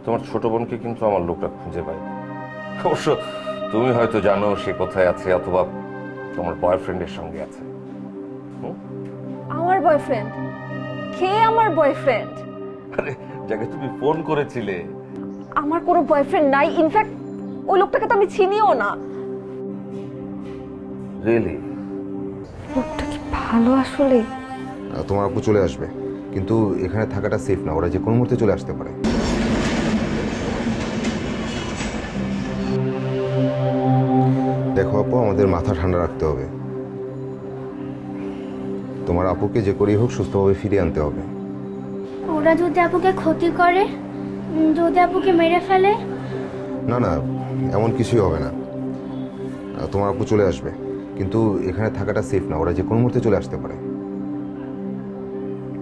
তোমার ছোট বোনকে কিন্তু আমার লোকটা খুঁজে পাই। অবশ্য তুমি হয়তো জানো সে কোথায় আছে, অথবা তোমার বয়ফ্রেন্ডের সঙ্গে আছে। আমার বয়ফ্রেন্ড? কে আমার বয়ফ্রেন্ড? আরে যাকে তুমি ফোন করেছিলে। আমার কোনো বয়ফ্রেন্ড নাই। ইনফ্যাক্ট ওই লোকটাকে তো আমি চিনিও না। রিয়েলি? লোকটা কি ভালো আসলে? তোমার আপু চলে আসবে, কিন্তু এখানে থাকাটা সেফ না, ওরা যে কোনো মুহূর্তে চলে আসতে পারে। দেখো আপু, আমাদের মাথা ঠান্ডা রাখতে হবে। তোমার আপুকে যে করেই হোক সুস্থভাবে ফিরিয়ে আনতে হবে। ওরা যদি আপুকে ক্ষতি করে, যদি আপুকে মেরে ফেলে? না না, এমন কিছুই হবে না। তোমার আপু চলে আসবে, কিন্তু এখানে থাকাটা সেফ না, ওরা যে কোনো মুহূর্তে চলে আসতে পারে।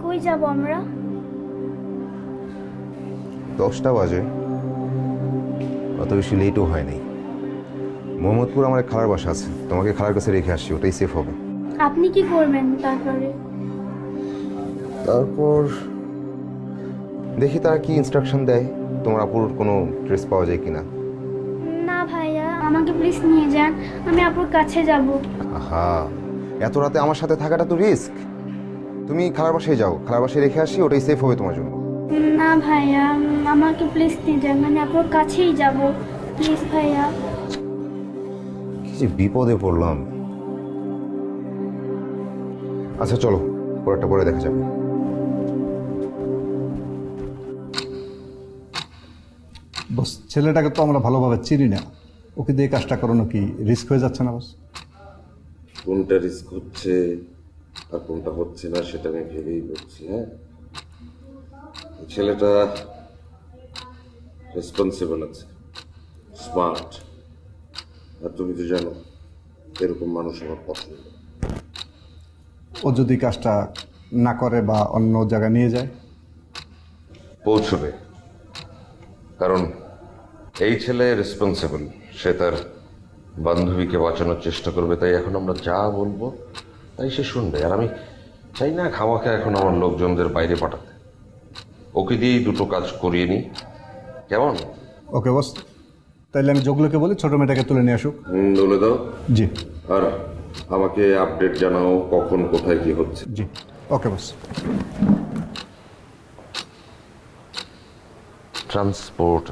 কই যাব আমরা? 10টা বাজে, অত বেশি লেটও হয়নি। মোহাম্মদপুর আমার এক খালার বাসা আছে, তোমাকে খালার কাছে রেখে আসছি, ওটাই সেফ হবে। আপনি কি করবেন তারপরে? তারপর দেখি তারা কি ইনস্ট্রাকশন দেয়, তোমার আপুর কোনো ট্রেস পাওয়া যায় কিনা। না ভাইয়া, আমাকে প্লিজ নিয়ে যান, আমি আপুর কাছে যাব। আহা, এত রাতে আমার সাথে থাকাটা তো রিস্ক। তুমি খালার বাসায় যাও, খালার বাসায় রেখে আসি, ওটাই সেফ হবে তোমার জন্য। না ভাইয়া, আমাকে প্লিজ নিয়ে যান, মানে আপুর কাছেই যাব, প্লিজ ভাইয়া। কি যে বিপদে পড়লাম। আচ্ছা চলো, পরেরটা পরে দেখা যাবে। বস, ছেলেটাকে তো আমরা ভালোভাবে চিনি না, ওকে দিয়ে কাজটা করানো কি রিস্ক হয়ে যাচ্ছে না বস? কোনটা রিস্ক হচ্ছে আর কোনটা হচ্ছে না সেটা আমি ভেবেই বলছি। হ্যাঁ, ছেলেটা রেসপন্সিবল আছে, স্মার্ট, আর তুমি তো জানো এরকম মানুষ আমার পছন্দ। ও যদি কাজটা না করে বা অন্য জায়গায় নিয়ে যায়? পৌঁছবে, কারণ এই ছেলে রেসপন্সিবল, সে তার বান্ধবীকে বাঁচানোর চেষ্টা করবে, তাই এখন আমরা যা বলবো তাই সে শুনবে। আর আমি চাই না খামাখা এখন আমার লোকজনদের বাইরে পাঠাতে, ওকে দিয়েই দুটো কাজ করিয়ে নিই, কেমন? ওকে বস, তাইলে আমি যোগলোকে বলি ছোট মেয়েটাকে তুলে নিয়ে আসুক। বলে দাও। জি আর আমাকে আপডেট জানাও কখন কোথায় কি হচ্ছে। জি, ওকে বস। ট্রান্সপোর্ট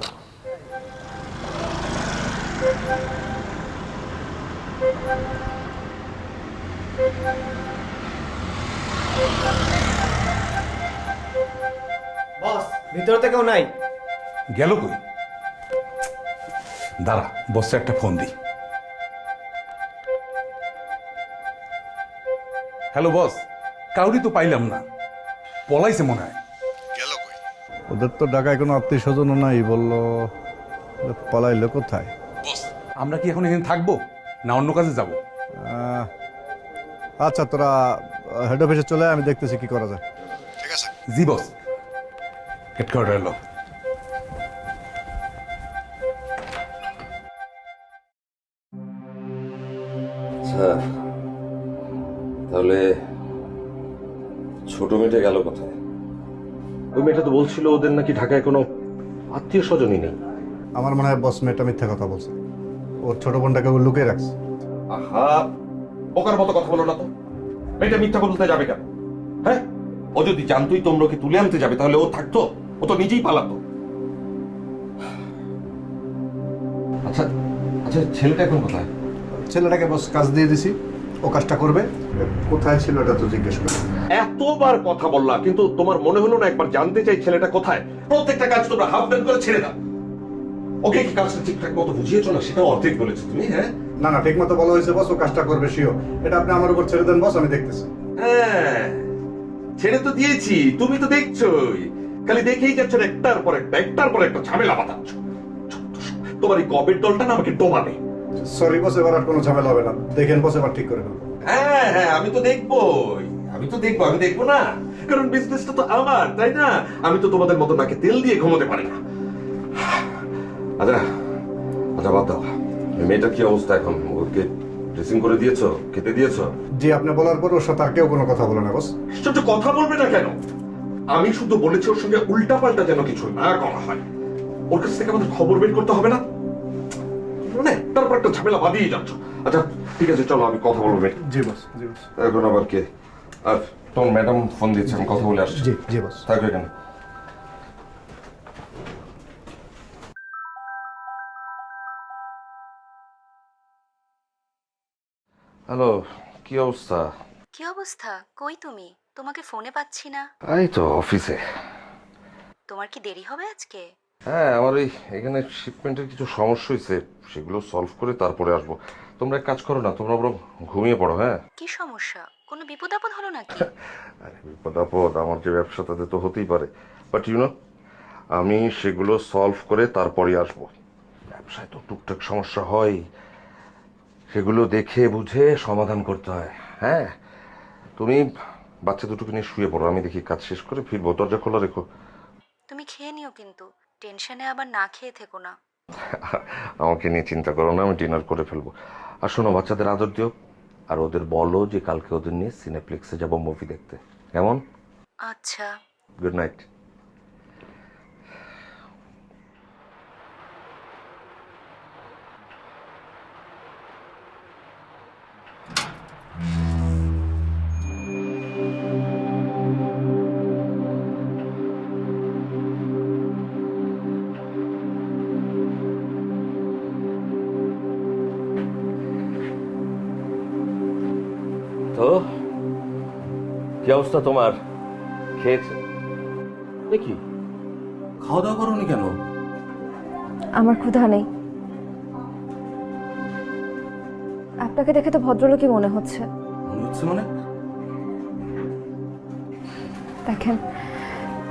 বস, ভিতরে তো কেউ নাই। গেল কই? দাঁড়া, বসে একটা ফোন দিই। হ্যালো বস, কাউরি তো পাইলাম না, পলাইছে মনে হয়। ওদের তো ঢাকায় কোনো আত্মীয় স্বজনও নাই, বললো পালাইলো কোথায়? বস, আমরা কি এখন এখানে থাকবো না অন্য কাজে যাব? আচ্ছা, তোরা হেড অফিসে চলে আয়, আমি দেখতেছি কি করা যায়। জি বস, হেডকোয়ার্টার এলো। আচ্ছা, তাহলে ছোট মেয়েটা গেল কোথায়? ওই মেয়েটা তো বলছিল ওদের নাকি ঢাকায় কোনো আত্মীয় স্বজনই নেই। আমার মনে হয় বস মেয়েটা মিথ্যা কথা বলছে, ওর ছোট বোনটাকে ও লুকিয়ে রাখছে। আহা, বোকার মতো কথা বলো না তো। মেয়েটা মিথ্যা বলতে যাবে কেন? হ্যাঁ, ও যদি জানতোই তোমরা ওকে তুলে আনতে যাবে তাহলে ও থাকতো? ও তো নিজেই পালাতো। আচ্ছা আচ্ছা, ছেলেটা এখন কোথায়? ছেলেটাকে বস কাজ দিয়ে দিছি, ও কাজটা করবে। কোথায় ছিল এটা তো জিজ্ঞেস করে। এতবার কথা বললা, কিন্তু তোমার মনে হলো না একবার জানতে চাই ছেলেটা কোথায়? প্রত্যেকটা কাজ তোমরা হাফ ডান করে ছেড়ে দাও। ওকে কি কাজটা ঠিকঠাক মতো বুঝিয়েছো না সেটাও অর্ধেক বলেছো তুমি। হ্যাঁ না না, ঠিক মতো বলা হয়েছে বস, ও কাজটা করবে শিও। এটা আপনি আমার উপর ছেড়ে দেন বস, আমি দেখতেছি। হ্যাঁ, ছেড়ে তো দিয়েছি, তুমি তো দেখছোই। খালি দেখেই যাচ্ছ একটার পর একটা, একটার পর একটা ঝামেলা বাঁধাচ্ছ। তোমার এই কবের দলটা না আমাকে ডোবাবে। সরি বস, এবার আর কোনো ঝামেলা হবে না, দেখেন বস, এবার ঠিক করে ফেলবো। হ্যাঁ হ্যাঁ, আমি তো দেখবোই, আমি দেখবো না, কারণ বিজনেসটা তো আমার, তাই না? আমি তো তোমাদের মতো নাকে তেল দিয়ে ঘুমোতে পারি না। আচ্ছা আচ্ছা, বাদ দাও। মেয়েটার কি অবস্থা এখন? ওকে ড্রেসিং করে দিয়েছো, খেতে দিয়েছো? জি, আপনি বলার পর ওর সাথে আর কেউ কোনো কথা বলে না বস। আশ্চর্য, কথা বলবে না কেন? আমি শুধু বলেছি ওর সঙ্গে উল্টা পাল্টা যেন কিছু না করা হয়। ওর কাছ থেকে আমাদের খবর বের করতে হবে না? মানে তারপর একটা ঝামেলা বাঁধিয়ে যাচ্ছ। আচ্ছা ঠিক আছে, চলো আমি কথা বলবো। জি বস, জি বস। এখন আবার কে? আর তোমার ম্যাডাম ফোন দিচ্ছে, আমি কথা বলে আসছি। জি জি বস। থাকবে কেন? হ্যালো, কি অবস্থা? কি অবস্থা? কই তুমি? তোমাকে ফোনে পাচ্ছি না। এই তো অফিসে। তোমার কি দেরি হবে আজকে? হ্যাঁ, আমার এই এখানে শিপমেন্টের কিছু সমস্যা হয়েছে, সেগুলো সলভ করে তারপরে আসবো। তোমরা এক কাজ করো না, তোমরা বরং ঘুমিয়ে পড়ো। হ্যাঁ, কি সমস্যা? কোনো বিপদ আপদ হলো নাকি? আরে বিপদ আপদ আমার যে ব্যবসা তাতে তো হতেই পারে, বাট ইউ নো আমি সেগুলো সলভ করে তারপরে আসবো। ব্যবসায় তো টুকটাক সমস্যা হয়, সেগুলো দেখে বুঝে সমাধান করতে হয়। হ্যাঁ, তুমি বাচ্চা দুটোকে নিয়ে শুয়ে পড়ো, আমি দেখি কাজ শেষ করে ফিরবো। দরজা খোলা রেখো। তুমি খেয়ে নিও কিন্তু, টেনশনে আবার না খেয়ে থেকো না। আমাকে নিয়ে চিন্তা করো না, আমি ডিনার করে ফেলবো। আর শোনো, বাচ্চাদের আদর দিও, আর ওদের বলো যে কালকে ওদের নিয়ে সিনেপ্লেক্সে যাবো মুভি দেখতে। কেমন? আচ্ছা। Good night. তো কি অবস্থা তোমার? খেয়েছে দেখি, খাওয়া দাওয়া করোনি কেন? আমার ক্ষুধা নেই। আপনাকে দেখে তো ভদ্রলোকই মনে হচ্ছে। মনে হচ্ছে মানে? দেখেন,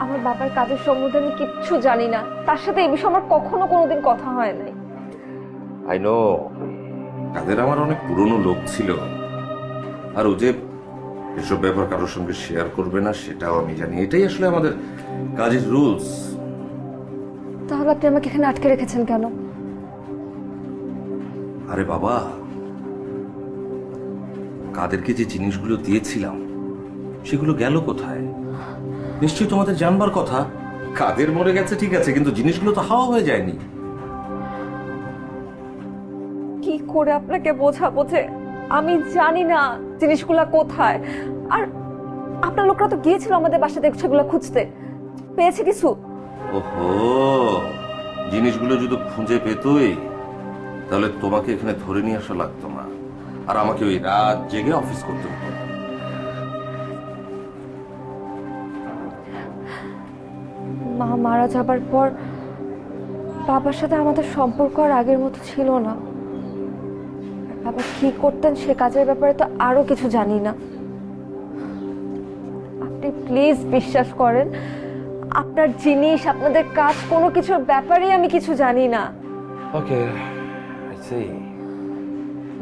আমার বাবার কাজের সম্বন্ধে আমি কিচ্ছু জানি না, তার সাথে এই বিষয়ে আমার কখনো কোনোদিন কথা হয় নাই। আই নো, কাদের আমার অনেক পুরনো লোক ছিল, আর ও যে এসব ব্যাপার কারোর সঙ্গে শেয়ার করবে না সেটাও আমি জানি। এটাই আসলে আমাদের কাজের রুলস। তাহলে আপনি আমাকে এখানে আটকে রেখেছেন কেন? আরে বাবা, কাদেরকে যে জিনিসগুলো দিয়েছিলাম সেগুলো গেল কোথায়? নিশ্চয়ই তোমাদের জানবার কথা। কাদের মরে গেছে ঠিক আছে, কিন্তু জিনিসগুলো তো হাওয়া হয়ে যায়নি। কি করে আপনাকে বোঝাবো যে আমি জানি না জিনিসগুলা কোথায়? আর আপনার লোকরা তো গিয়েছিল আমাদের বাসাতে সেগুলো খুঁজতে, পেয়েছে কিছু? ওহো, জিনিসগুলো যদি খুঁজে পেতই তাহলে তোমাকে এখানে ধরে নিয়ে আসা লাগতো না, আর আমাকে ওই রাত জেগে অফিস করতে হতো। মা মারা যাবার পর বাবার সাথে আমাদের সম্পর্ক আর আগের মতো ছিল না। বাবা কি করতেন সে কাজের ব্যাপারে তো আরো কিছু জানি না। আপনি প্লিজ বিশ্বাস করেন, আপনার জিনিস, আপনাদের কাজ, কোনো কিছুর ব্যাপারে আমি কিছু জানি না। ওকে, আই সি।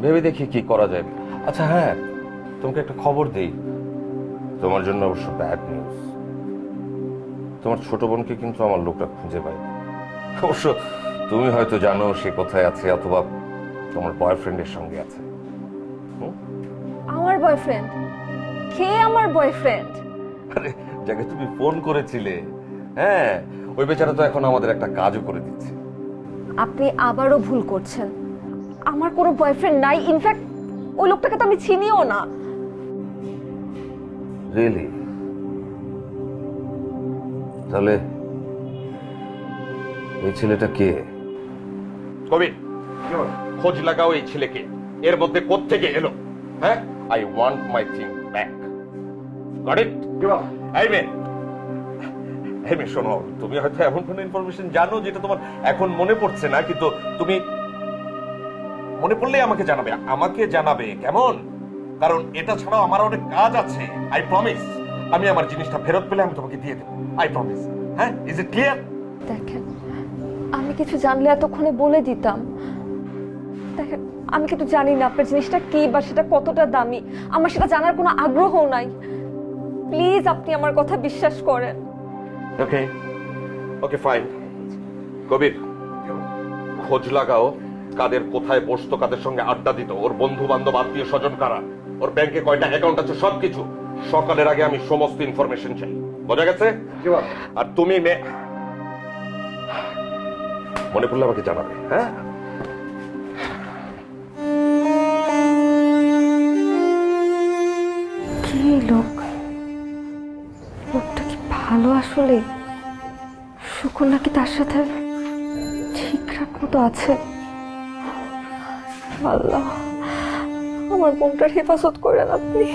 ভেবে দেখি কি করা যায়। আচ্ছা হ্যাঁ, তোমাকে একটা খবর দেই, তোমার জন্য অবশ্য ব্যাড নিউজ। তোমার ছোট বোনকে কিন্তু আমার লোকটা খুঁজে পায়। অবশ্য তুমি হয়তো জানো সে কোথায় আছে, অথবা তোমার বয়ফ্রেন্ডের সঙ্গে আছে। আমার বয়ফ্রেন্ড? কে আমার বয়ফ্রেন্ড? আরে যাকে তুমি ফোন করেছিলে, হ্যাঁ, ওই বেচারা তো এখন আমাদের একটা কাজও করে দিচ্ছে। আপনি আবারও ভুল করছেন। আমার কোনো বয়ফ্রেন্ড নাই, ইনফ্যাক্ট ওই লোকটাকে তো আমি চিনিও না। রিয়েলি? তাহলে এই ছেলেটা কে? কবির, খোঁজ লাগাও এই ছেলেকে। এর মধ্যে কোত্থেকে এলো? হ্যাঁ, I want my thing back. Got it? এই মেয়ে, শোনো, তুমি হয়তো এমন কোনো ইনফরমেশন জানো যেটা তোমার এখন মনে পড়ছে না, কিন্তু তুমি মনে পড়লেই আমাকে জানাবে, কেমন? কারণ এটা ছাড়াও আমার অনেক কাজ আছে। আই প্রমিস, আমি আমার জিনিসটা ফেরত পেলে আমি তোমাকে দিয়ে দেবো। I promise. হ্যাঁ, ইজ ইট ক্লিয়ার? দেখেন, আমি কিছু জানলে এতক্ষণে বলে দিতাম। দেখেন, আমি কিন্তু জানি না আপনার জিনিসটা কি বা সেটা কতটা দামি। আমার সেটা জানার কোনো আগ্রহ নাই। প্লিজ আপনি আমার কথা বিশ্বাস করেন। ওকে ওকে ফাইন। কবির, খোঁজ লাগাও কাদের কোথায় বসতো, কাদের সঙ্গে আড্ডা দিত, ওর বন্ধু বান্ধব আত্মীয় স্বজন কারা, ওর ব্যাংকে কয়টা অ্যাকাউন্ট আছে, সবকিছু সকালের আগে আমি সমস্ত ইনফরমেশন চাই। বোঝা গেছে? আর তুমি মনে পড়লে আমাকে জানাবে, হ্যাঁ? কি লোক, লোকটা কি ভালো আসলে? শুকুর নাকি তার সাথে ঠিকঠাক মতো আছে? আল্লাহ, আমার বোনটার হেফাজত করেন আপনি।